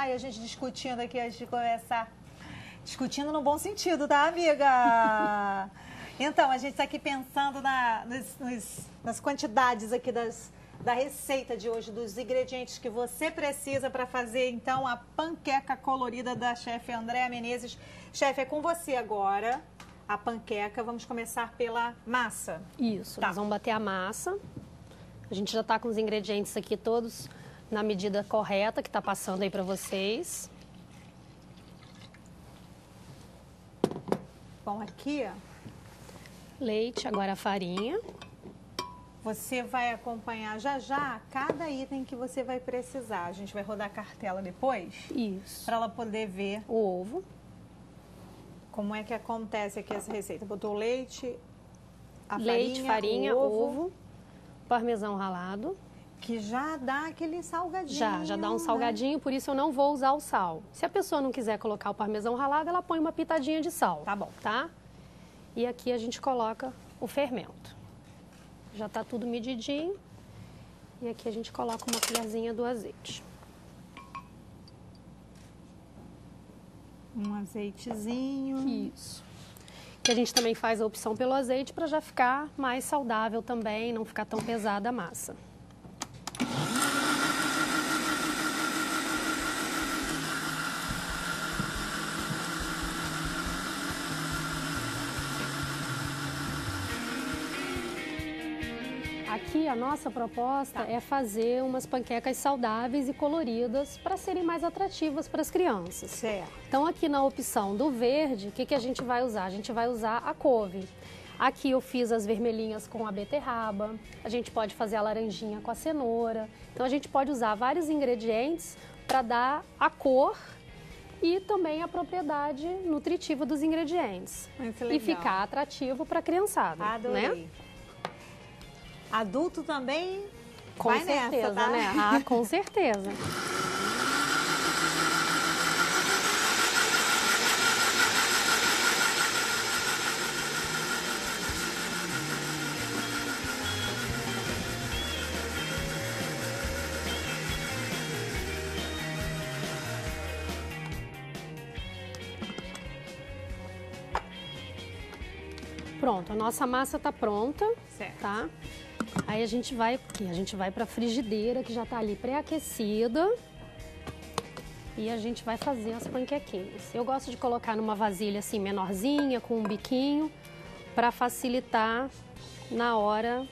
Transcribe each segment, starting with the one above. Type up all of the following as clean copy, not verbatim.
e a gente discutindo aqui antes de começar. Discutindo no bom sentido, tá, amiga? Então, a gente está aqui pensando nas quantidades aqui da receita de hoje, dos ingredientes que você precisa para fazer, então, a panqueca colorida da chefe Andréa Menezes. Chefe, é com você agora a panqueca. Vamos começar pela massa. Isso, tá. Nós vamos bater a massa. A gente já está com os ingredientes aqui todos na medida correta, que está passando aí para vocês. Bom, aqui, ó. Leite, agora a farinha. Você vai acompanhar já cada item que você vai precisar. A gente vai rodar a cartela depois. Isso. Para ela poder ver o ovo. Como é que acontece aqui essa receita. Botou leite, farinha, ovo, parmesão ralado. Que já dá aquele salgadinho. Já dá um salgadinho, né? Por isso eu não vou usar o sal. Se a pessoa não quiser colocar o parmesão ralado, ela põe uma pitadinha de sal. Tá bom. Tá? E aqui a gente coloca o fermento. Já tá tudo medidinho. E aqui a gente coloca uma colherzinha do azeite. Um azeitezinho. Isso. Que a gente também faz a opção pelo azeite para já ficar mais saudável também, não ficar tão pesada a massa. Aqui a nossa proposta é fazer umas panquecas saudáveis e coloridas para serem mais atrativas para as crianças. Certo. Então aqui na opção do verde, o que a gente vai usar? A gente vai usar a couve. Aqui eu fiz as vermelhinhas com a beterraba, a gente pode fazer a laranjinha com a cenoura. Então a gente pode usar vários ingredientes para dar a cor e também a propriedade nutritiva dos ingredientes. Muito legal. E ficar atrativo para a criançada. Adorei. Né? Adulto também com vai certeza, nessa, tá? né? Ah, com certeza. Pronto, a nossa massa está pronta, certo. Tá? Aí a gente vai para a frigideira que já está ali pré-aquecida e a gente vai fazer as panquequinhas. Eu gosto de colocar numa vasilha assim menorzinha, com um biquinho, para facilitar na hora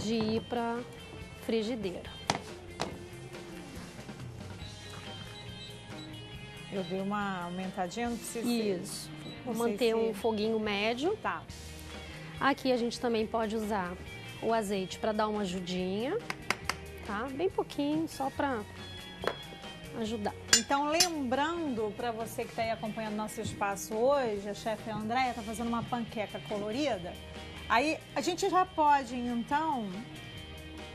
de ir para frigideira. Eu dei uma aumentadinha, não precisa. Isso. Vou manter um foguinho médio. Tá. Aqui a gente também pode usar o azeite para dar uma ajudinha, tá? Bem pouquinho, só para ajudar. Então, lembrando para você que está aí acompanhando nosso espaço hoje, a chefe Andréa está fazendo uma panqueca colorida. Aí a gente já pode, então,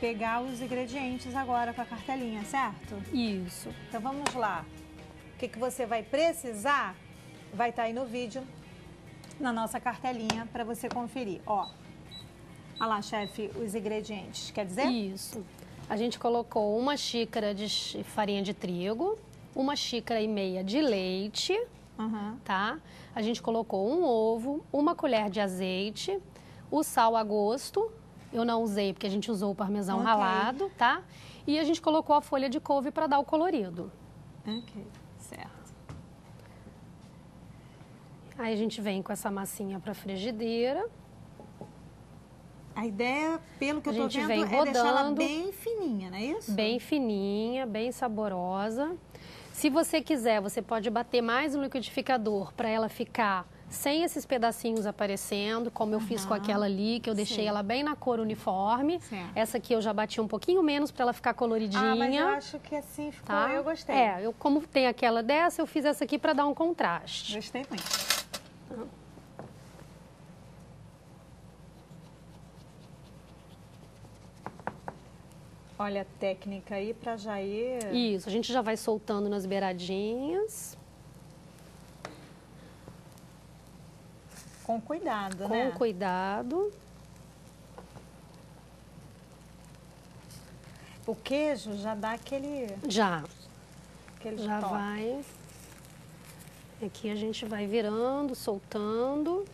pegar os ingredientes agora com a cartelinha, certo? Isso. Então vamos lá. O que você vai precisar vai estar aí no vídeo, na nossa cartelinha, para você conferir. Ó, olha lá, chefe, os ingredientes, quer dizer? Isso. A gente colocou 1 xícara de farinha de trigo, 1,5 xícaras de leite, tá? A gente colocou um ovo, 1 colher de azeite, o sal a gosto, eu não usei porque a gente usou o parmesão ralado, tá? E a gente colocou a folha de couve para dar o colorido. Ok, certo. Aí a gente vem com essa massinha para frigideira. A ideia, pelo que eu tô vendo, vem é deixar ela rodando, bem fininha, não é isso? Bem fininha, bem saborosa. Se você quiser, você pode bater mais no liquidificador para ela ficar sem esses pedacinhos aparecendo, como eu fiz com aquela ali, que eu deixei ela bem na cor uniforme. Certo. Essa aqui eu já bati um pouquinho menos para ela ficar coloridinha. Ah, mas eu acho que assim ficou, tá? Eu gostei. Como tem aquela dessa, eu fiz essa aqui para dar um contraste. Gostei muito. Olha a técnica aí para já ir... Isso, a gente já vai soltando nas beiradinhas. Com cuidado, né? Com cuidado. O queijo já dá aquele aquele Já toque. vai. Aqui a gente vai virando, soltando.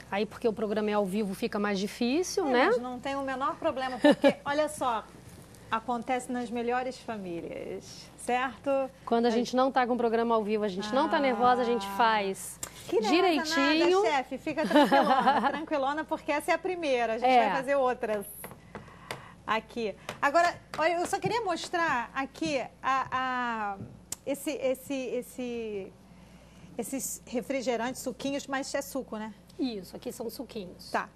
Aí, porque o programa é ao vivo, fica mais difícil, né? Mas não tem o menor problema, porque, olha só, acontece nas melhores famílias, certo? Quando a gente não tá com o programa ao vivo, a gente não tá nervosa, a gente faz Que direitinho. nada, chefe, fica tranquilona, tranquilona, porque essa é a primeira, a gente vai fazer outras aqui. Agora, olha, eu só queria mostrar aqui esses refrigerantes, suquinhos, mas é suco, né? Isso, aqui são suquinhos. Tá.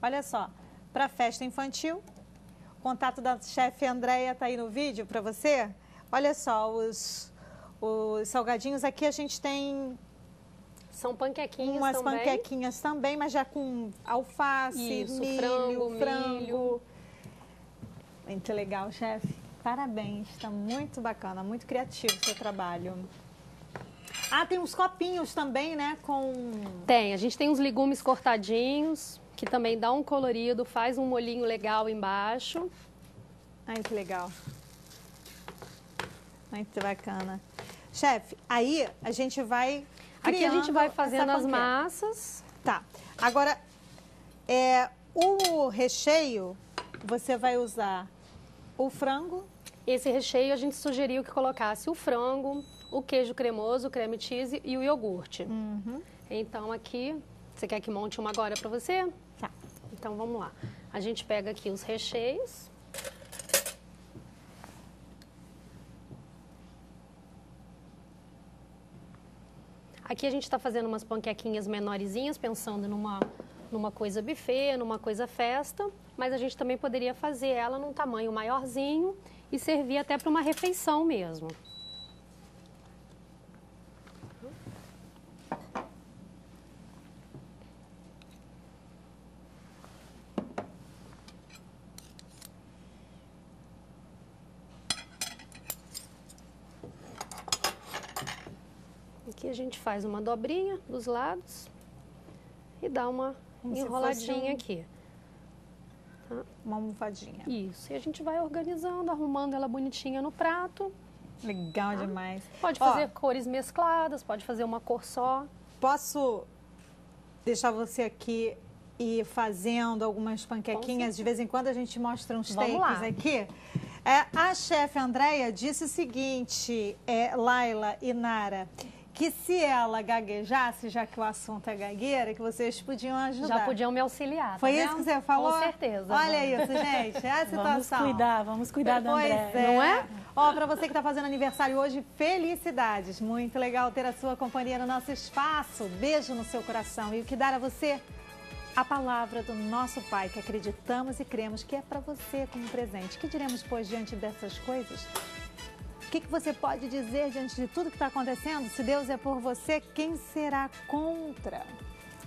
Olha só, para festa infantil, o contato da chefe Andréia tá aí no vídeo para você. Olha só, os salgadinhos aqui a gente tem São panquequinhas umas também. panquequinhas também, mas já com alface, Isso, milho, frango. milho. Muito legal, chefe. Parabéns, está muito bacana, muito criativo o seu trabalho. Ah, tem uns copinhos também, né? Tem, a gente tem uns legumes cortadinhos, que também dá um colorido, faz um molhinho legal embaixo. Ai, que legal. Muito bacana. Chefe, aí a gente vai Aqui a gente vai fazendo as panqueca. massas. Tá. Agora, o recheio, você vai usar o frango. Esse recheio a gente sugeriu que colocasse o frango, o queijo cremoso, o creme cheese e o iogurte. Então aqui, você quer que monte uma agora para você? Tá. Então vamos lá. A gente pega aqui os recheios. Aqui a gente está fazendo umas panquequinhas menorzinhas, pensando numa coisa buffet, numa coisa festa, mas a gente também poderia fazer ela num tamanho maiorzinho e servir até para uma refeição mesmo. Aqui a gente faz uma dobrinha dos lados e dá uma enroladinha aqui. Tá? Uma almofadinha. Isso, e a gente vai organizando, arrumando ela bonitinha no prato. Legal demais. Pode fazer cores mescladas, pode fazer uma cor só. Posso deixar você aqui e fazendo algumas panquequinhas? De vez em quando a gente mostra uns takes aqui. A chefe Andréia disse o seguinte, Laila e Nara, que se ela gaguejasse, já que o assunto é gagueira, que vocês podiam ajudar. Já podiam me auxiliar, tá Foi vendo? isso que você falou? Com certeza. Olha isso, gente, é a situação. Vamos cuidar da Andréia. Não é? Ó, para você que está fazendo aniversário hoje, felicidades. Muito legal ter a sua companhia no nosso espaço. Beijo no seu coração. E o que dar a você? A palavra do nosso Pai, que acreditamos e cremos que é para você como presente. O que diremos, pois, diante dessas coisas? O que você pode dizer diante de tudo que está acontecendo? Se Deus é por você, quem será contra?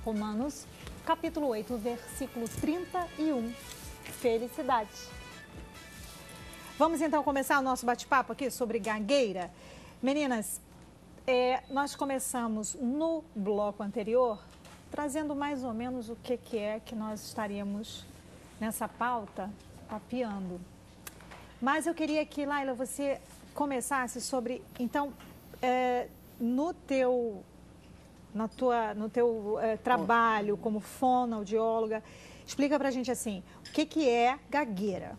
Romanos, capítulo 8, versículo 31. Felicidades. Vamos então começar o nosso bate-papo aqui sobre gagueira. Meninas, nós começamos no bloco anterior trazendo mais ou menos o que é que nós estaríamos nessa pauta papeando. Mas eu queria que, Laila, você começasse sobre, então, no teu trabalho como fonoaudióloga, explica pra gente assim, o que é gagueira?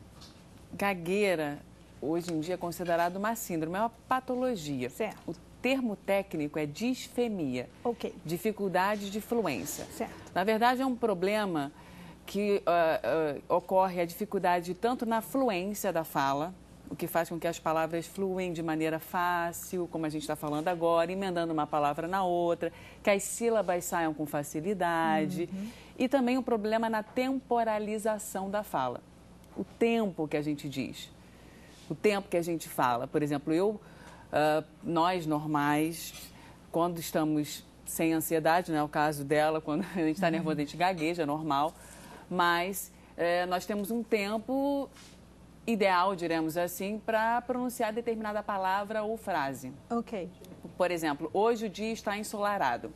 Gagueira, hoje em dia, é considerado uma síndrome, é uma patologia. Certo. O termo técnico é disfemia, dificuldade de fluência. Certo. Na verdade, é um problema que ocorre a dificuldade tanto na fluência da fala, o que faz com que as palavras fluem de maneira fácil, como a gente está falando agora, emendando uma palavra na outra, que as sílabas saiam com facilidade. E também um problema na temporalização da fala. O tempo que a gente diz, o tempo que a gente fala. Por exemplo, nós normais, quando estamos sem ansiedade, não é o caso dela, quando a gente está nervoso, a gente gagueja, é normal, mas nós temos um tempo ideal, diremos assim, para pronunciar determinada palavra ou frase. Por exemplo, hoje o dia está ensolarado.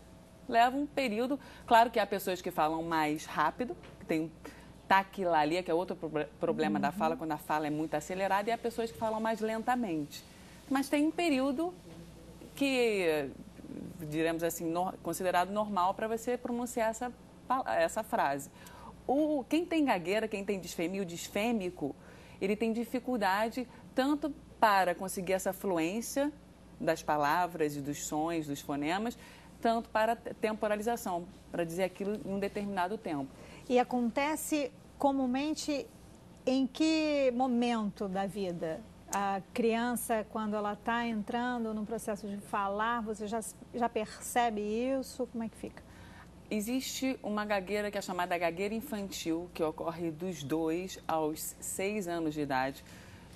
Leva um período, claro que há pessoas que falam mais rápido, que têm taquilalia, que é outro problema da fala, quando a fala é muito acelerada, e há pessoas que falam mais lentamente. Mas tem um período que, diremos assim, considerado normal para você pronunciar essa frase. Quem tem gagueira, quem tem disfemia, o disfêmico, ele tem dificuldade tanto para conseguir essa fluência das palavras e dos sons, dos fonemas, tanto para temporalização, para dizer aquilo em um determinado tempo. E acontece comumente em que momento da vida? A criança, quando ela está entrando no processo de falar, você já percebe isso? Como é que fica? Existe uma gagueira que é chamada gagueira infantil, que ocorre dos 2 aos 6 anos de idade,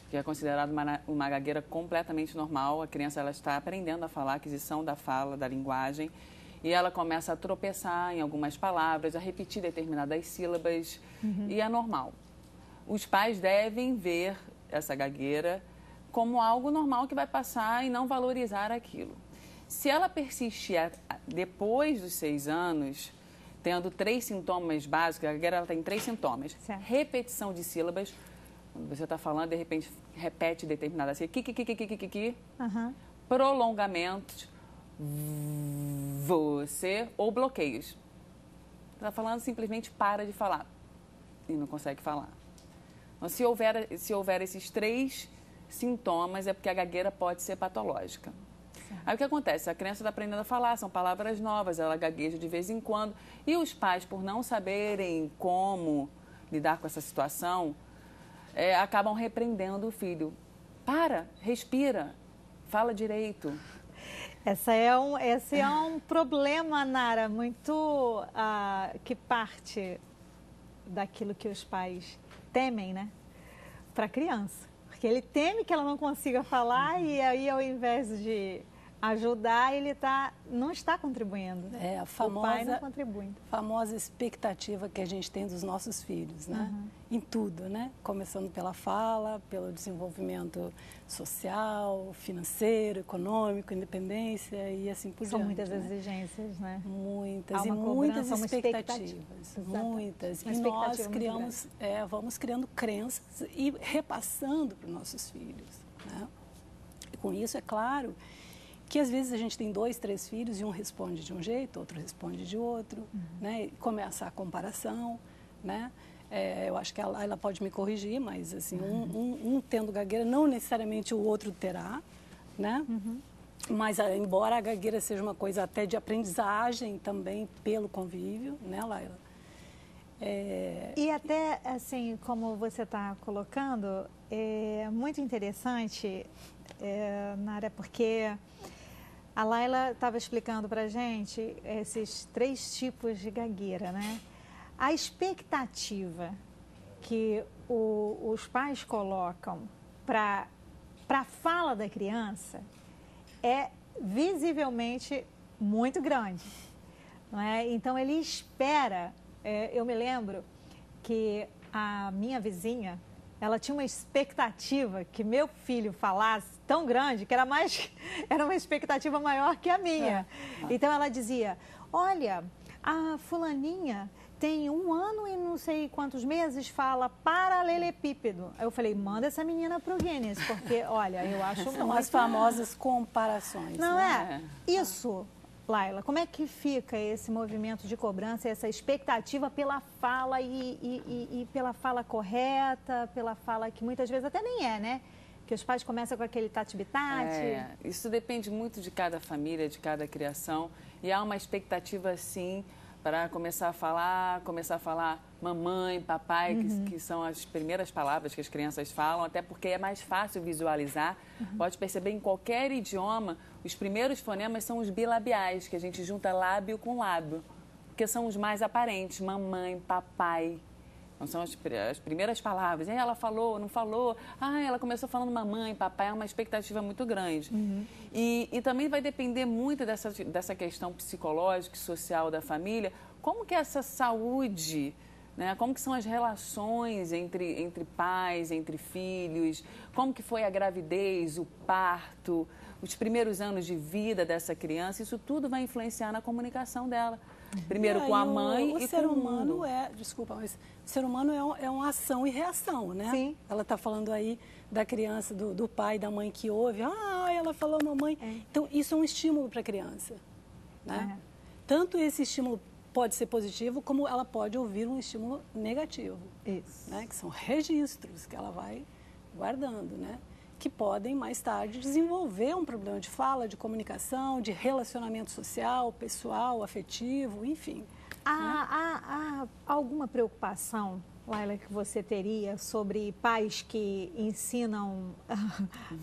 que é considerada uma gagueira completamente normal. A criança ela está aprendendo a falar, a aquisição da fala, da linguagem, e ela começa a tropeçar em algumas palavras, a repetir determinadas sílabas, e é normal. Os pais devem ver essa gagueira como algo normal que vai passar e não valorizar aquilo. Se ela persistir depois dos 6 anos, tendo 3 sintomas básicos, a gagueira ela tem 3 sintomas. Certo. Repetição de sílabas, quando você está falando, de repente repete determinada sílaba, prolongamentos, você, ou bloqueios. Está falando, simplesmente para de falar e não consegue falar. Então, se houver esses 3 sintomas, é porque a gagueira pode ser patológica. Aí o que acontece? A criança está aprendendo a falar, são palavras novas, ela gagueja de vez em quando. E os pais, por não saberem como lidar com essa situação, acabam repreendendo o filho. Para, respira, fala direito. Esse é um problema, Nara, muito que parte daquilo que os pais temem, né? Para a criança. Porque ele teme que ela não consiga falar e aí, ao invés de ajudar, ele não está contribuindo. É a o pai não contribui. Famosa expectativa que a gente tem dos nossos filhos, né? Em tudo, né? Começando pela fala, pelo desenvolvimento social, financeiro, econômico, independência e assim por diante. São muitas exigências, né? Muitas, e muitas expectativas. Muitas. E nós vamos criando crenças e repassando para os nossos filhos, né? E com isso, é claro, que às vezes a gente tem 2, 3 filhos e um responde de um jeito, outro responde de outro, né? E começa a comparação, né? Eu acho que ela pode me corrigir, mas assim, um tendo gagueira, não necessariamente o outro terá, né? Mas embora a gagueira seja uma coisa até de aprendizagem também pelo convívio, né, Laila? E até, assim, como você está colocando, é muito interessante, Nara, porque a Laila estava explicando para a gente esses 3 tipos de gagueira, né? A expectativa que os pais colocam para a fala da criança é visivelmente muito grande, não é? Então, ele espera. Eu me lembro que a minha vizinha, ela tinha uma expectativa que meu filho falasse tão grande que era uma expectativa maior que a minha. Então ela dizia: olha, a fulaninha tem 1 ano e não sei quantos meses, fala paralelepípedo. Aí eu falei: manda essa menina pro Guinness, porque, olha, eu acho São as famosas comparações. Não né? Isso, Laila, como é que fica esse movimento de cobrança, essa expectativa pela fala e pela fala correta, pela fala que muitas vezes até nem é, né? Que os pais começam com aquele tati-bitate. Isso depende muito de cada família, de cada criação. E há uma expectativa, sim, para começar a falar mamãe, papai, que são as primeiras palavras que as crianças falam, até porque é mais fácil visualizar. Pode perceber, em qualquer idioma, os primeiros fonemas são os bilabiais, que a gente junta lábio com lábio, porque são os mais aparentes, mamãe, papai. Então, são as primeiras palavras. E aí ela falou, não falou. Ela começou falando mamãe, papai, é uma expectativa muito grande. E também vai depender muito dessa questão psicológica e social da família. Como que é essa saúde, né? Como que são as relações entre pais, entre filhos? Como que foi a gravidez, o parto, os primeiros anos de vida dessa criança? Isso tudo vai influenciar na comunicação dela. Primeiro com a mãe e com o mundo. Desculpa, mas o ser humano é uma ação e reação, né? Sim. Ela está falando aí da criança, do pai, da mãe que ouve. Ela falou mamãe. Então, isso é um estímulo para a criança, né? Tanto esse estímulo pode ser positivo, como ela pode ouvir um estímulo negativo. Isso. Né? Que são registros que ela vai guardando, né? Que podem, mais tarde, desenvolver um problema de fala, de comunicação, de relacionamento social, pessoal, afetivo, enfim. Há alguma preocupação, Laila, que você teria sobre pais que ensinam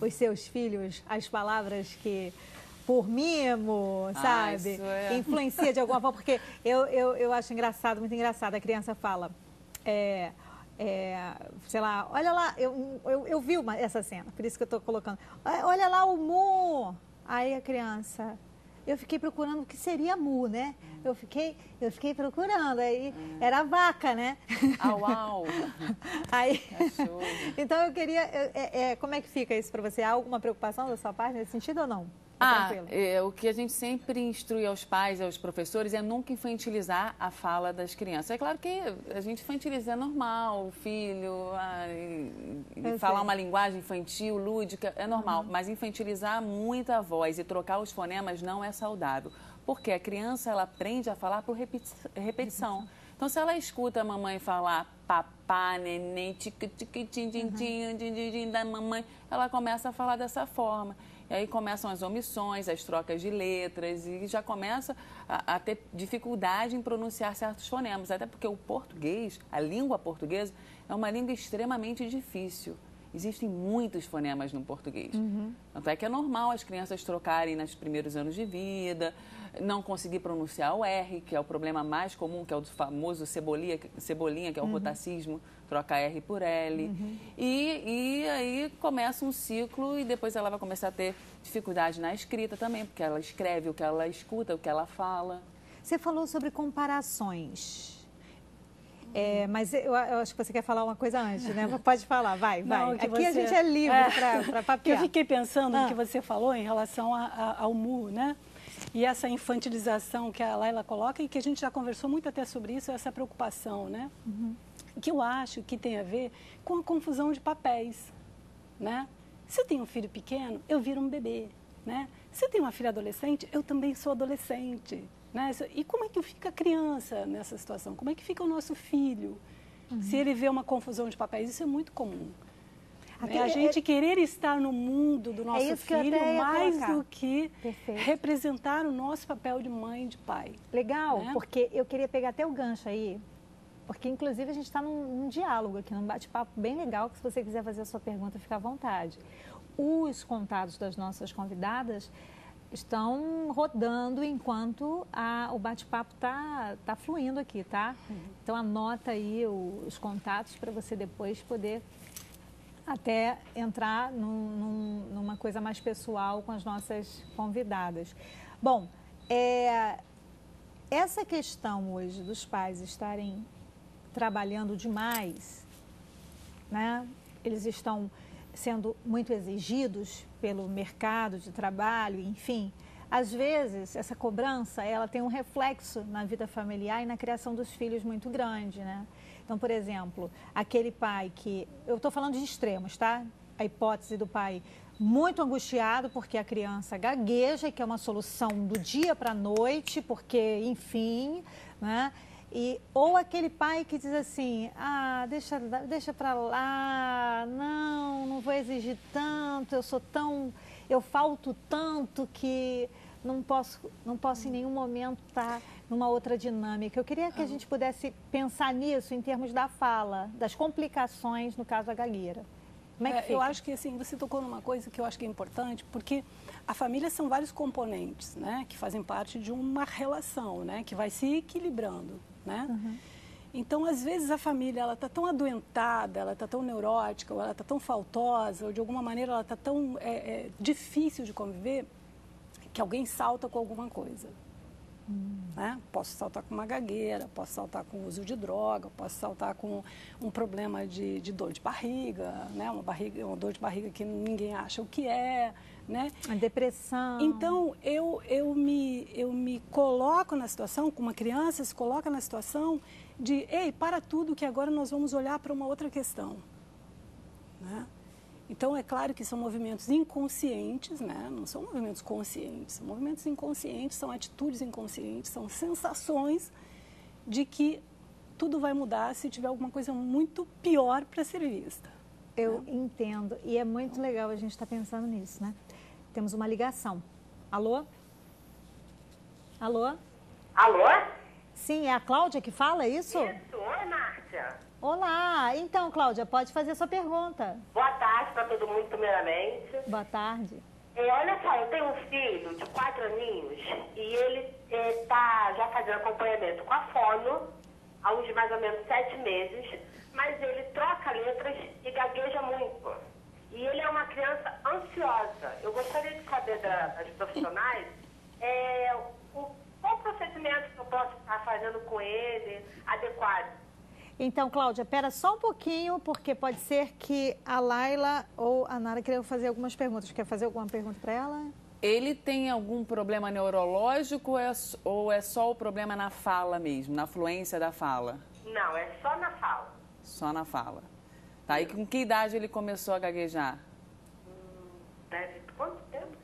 os seus filhos as palavras que... por mimo, sabe? Influencia de alguma forma, porque eu acho engraçado, muito engraçado, a criança fala, sei lá, olha lá, eu vi essa cena, por isso que eu estou colocando, olha lá o mu, aí a criança, eu fiquei procurando o que seria mu, né? Eu fiquei procurando, aí era a vaca, né? Au, au. Aí, então eu queria, como é que fica isso para você? Há alguma preocupação da sua parte nesse sentido ou não? O que a gente sempre instrui aos pais e aos professores é nunca infantilizar a fala das crianças. É claro que a gente infantiliza, é normal, o filho, falar uma linguagem infantil, lúdica, é normal. Mas infantilizar muito a voz e trocar os fonemas não é saudável. Porque a criança, ela aprende a falar por repetição. Então, se ela escuta a mamãe falar papá, neném, tique-tique-tim-tim-tim, da mamãe, ela começa a falar dessa forma. E aí começam as omissões, as trocas de letras e já começa a ter dificuldade em pronunciar certos fonemas. Até porque o português, a língua portuguesa, é uma língua extremamente difícil. Existem muitos fonemas no português. Tanto é que é normal as crianças trocarem nos primeiros anos de vida, não conseguir pronunciar o R, que é o problema mais comum, que é o famoso cebolinha, que é o rotacismo, troca R por L. E aí começa um ciclo e depois ela vai começar a ter dificuldade na escrita também, porque ela escreve o que ela escuta, o que ela fala. Você falou sobre comparações. Mas eu acho que você quer falar uma coisa antes, né? Pode falar, vai. Não, aqui a gente é livre para papear. Eu fiquei pensando no que você falou em relação ao mu, né? E essa infantilização que a Laila coloca e que a gente já conversou muito até sobre isso, essa preocupação, né? Que eu acho que tem a ver com a confusão de papéis, né? Se eu tenho um filho pequeno, eu viro um bebê, né? Se eu tenho uma filha adolescente, eu também sou adolescente. Né? E como é que fica a criança nessa situação? Como é que fica o nosso filho? Se ele vê uma confusão de papéis, isso é muito comum. A gente querer estar no mundo do nosso filho mais do que representar o nosso papel de mãe e de pai. Legal, né? Porque eu queria pegar até o gancho aí, porque inclusive a gente está num diálogo aqui, num bate-papo bem legal, que se você quiser fazer a sua pergunta, fica à vontade. Os contatos das nossas convidadas estão rodando enquanto o bate-papo tá fluindo aqui, tá? Então anota aí os contatos para você depois poder até entrar numa coisa mais pessoal com as nossas convidadas. Bom, essa questão hoje dos pais estarem trabalhando demais, né? Eles estão sendo muito exigidos pelo mercado de trabalho, enfim. Às vezes, essa cobrança, ela tem um reflexo na vida familiar e na criação dos filhos muito grande, né? Então, por exemplo, aquele pai que... Eu estou falando de extremos, tá? A hipótese do pai muito angustiado porque a criança gagueja, que é uma solução do dia para a noite, porque, enfim, né? Ou aquele pai que diz assim, deixa para lá, não vou exigir tanto, eu falto tanto que não posso em nenhum momento estar numa outra dinâmica. Eu queria que a gente pudesse pensar nisso em termos da fala, das complicações no caso da gagueira. Como é que fica? Eu acho que assim, você tocou numa coisa que eu acho que é importante, porque a família são vários componentes, né, que fazem parte de uma relação, né, que vai se equilibrando. Né? Então, às vezes, a família ela está tão adoentada, ela está tão neurótica, ou ela está tão faltosa, ou de alguma maneira ela está tão difícil de conviver, que alguém salta com alguma coisa. Né? Posso saltar com uma gagueira, posso saltar com o uso de droga, posso saltar com um problema de dor de barriga, né? Uma dor de barriga que ninguém acha o que é, né? A depressão. Então, eu me coloco na situação, como uma criança se coloca na situação de, ei, para tudo que agora nós vamos olhar para uma outra questão, né? Então, é claro que são movimentos inconscientes, né? Não são movimentos conscientes, são movimentos inconscientes, são atitudes inconscientes, são sensações de que tudo vai mudar se tiver alguma coisa muito pior para ser vista. Eu entendo, e é muito legal a gente estar pensando nisso, né? Temos uma ligação. Alô? Alô? Alô? Sim, é a Cláudia que fala, é isso? Isso, oi, Márcia. Olá, então, Cláudia, pode fazer a sua pergunta. Boa tarde para todo mundo, primeiramente. Boa tarde. Olha só, eu tenho um filho de 4 aninhos e ele está já fazendo acompanhamento com a fono há uns mais ou menos 7 meses, mas ele troca letras e gagueja muito. E ele é uma criança ansiosa. Eu gostaria de saber das profissionais qual procedimento que eu posso estar fazendo com ele adequado. Então, Cláudia, espera só um pouquinho, porque pode ser que a Laila ou a Nara queiram fazer algumas perguntas. Quer fazer alguma pergunta para ela? Ele tem algum problema neurológico ou é só o problema na fala mesmo, na fluência da fala? Não, é só na fala. Só na fala. Tá, e com que idade ele começou a gaguejar? Deve quanto tempo?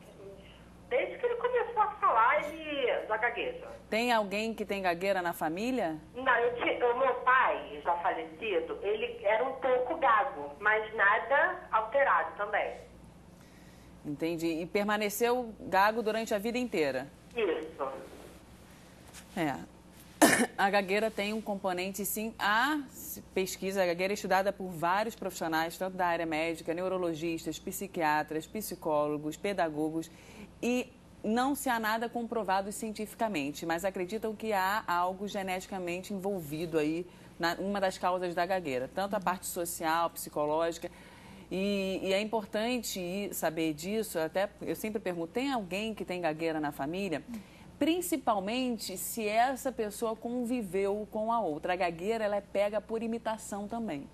Desde que ele começou a falar, ele já gagueja. Tem alguém que tem gagueira na família? Não, o meu pai, já falecido, ele era um pouco gago, mas nada alterado também. Entendi. E permaneceu gago durante a vida inteira? Isso. A gagueira tem um componente, sim, a pesquisa, a gagueira é estudada por vários profissionais, tanto da área médica, neurologistas, psiquiatras, psicólogos, pedagogos, e não se há nada comprovado cientificamente, mas acreditam que há algo geneticamente envolvido aí, uma das causas da gagueira, tanto a parte social, psicológica, e é importante saber disso, até eu sempre pergunto, tem alguém que tem gagueira na família? Principalmente se essa pessoa conviveu com a outra. A gagueira, ela é pega por imitação também.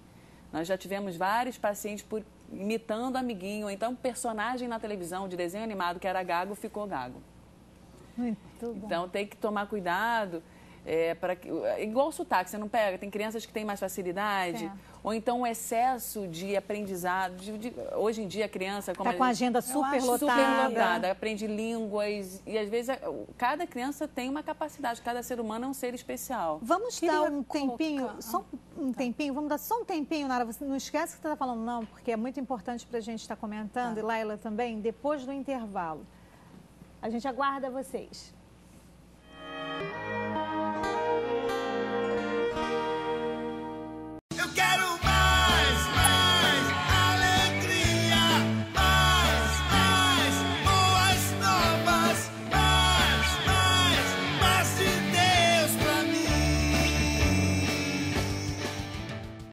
Nós já tivemos vários pacientes imitando amiguinho, ou então personagem na televisão de desenho animado que era gago, ficou gago. Muito bom. Então tem que tomar cuidado. Igual o sotaque, você não pega, tem crianças que têm mais facilidade, ou então o excesso de aprendizado. Hoje em dia a criança... Está com a agenda super lotada, aprende línguas, e às vezes cada criança tem uma capacidade, cada ser humano é um ser especial. Vamos dar um tempinho, só um tempinho, vamos dar só um tempinho, Nara, você não esquece o que você está falando não, porque é muito importante para a gente estar comentando, e Laila também, depois do intervalo. A gente aguarda vocês.